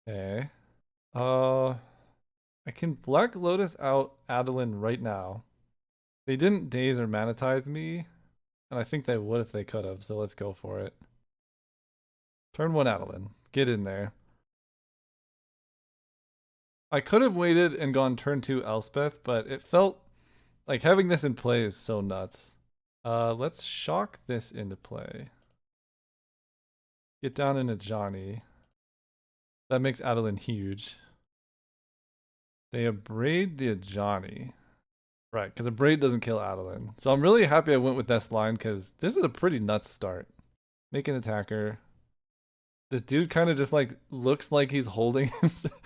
Okay. I can Black Lotus out Adeline right now. They didn't Daze or Manitize me, and I think they would if they could have, so let's go for it. Turn 1 Adeline. Get in there. I could have waited and gone turn 2 Elspeth, but it felt like having this in play is so nuts. Let's shock this into play. Get down into Johnny. That makes Adeline huge. They abrade the Ajani. Right, because Abrade doesn't kill Adeline. So I'm really happy I went with this line because this is a pretty nuts start. Make an attacker. This dude kind of just like looks like he's holding himself.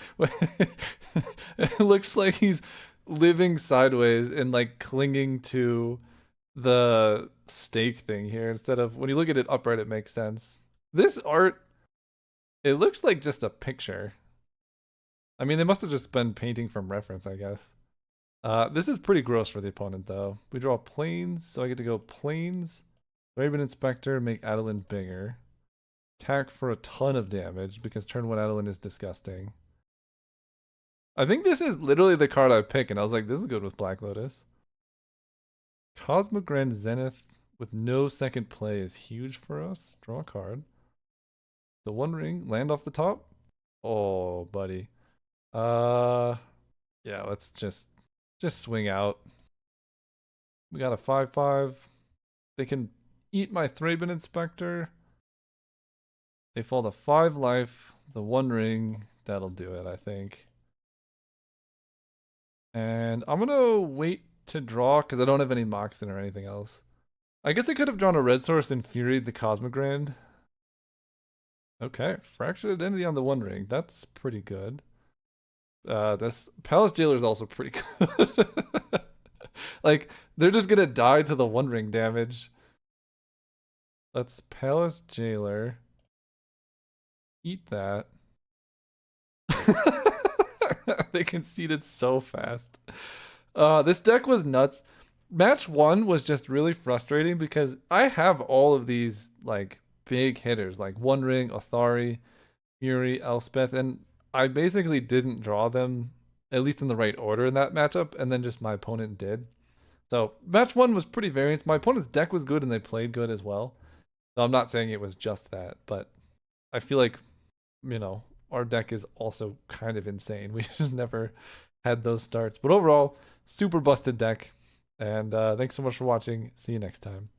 It looks like he's living sideways and like clinging to the stake thing here instead of when you look at it upright, it makes sense. This art, it looks like just a picture. I mean, they must have just been painting from reference, I guess. This is pretty gross for the opponent, though. We draw Plains, so I get to go Plains. Raven Inspector, make Adeline bigger. Attack for a ton of damage, because turn 1 Adeline is disgusting. I think this is literally the card I pick, and I was like, this is good with Black Lotus. Cosmogrand Zenith with no second play is huge for us. Draw a card. The 1 ring, land off the top. Oh, buddy. Yeah, let's just swing out. We got a 5/5. They can eat my Thraben Inspector. They fall to 5 life. The 1 ring, that'll do it, I think. And I'm gonna wait to draw because I don't have any Moxen or anything else. I guess I could have drawn a red source and Infuriate the Cosmogrand. Okay, Fractured Identity on the 1 ring. That's pretty good. This Palace Jailer is also pretty good. Like, they're just gonna die to the 1 ring damage. Let's Palace Jailer. Eat that. They conceded so fast. This deck was nuts. Match one was just really frustrating because I have all of these like big hitters like One Ring, Othari, Fury, Elspeth, and I basically didn't draw them at least in the right order in that matchup, and then just my opponent did. So match one was pretty variance. My opponent's deck was good and they played good as well. So I'm not saying it was just that, but I feel like, you know, our deck is also kind of insane. We just never had those starts. But overall, super busted deck. And thanks so much for watching. See you next time.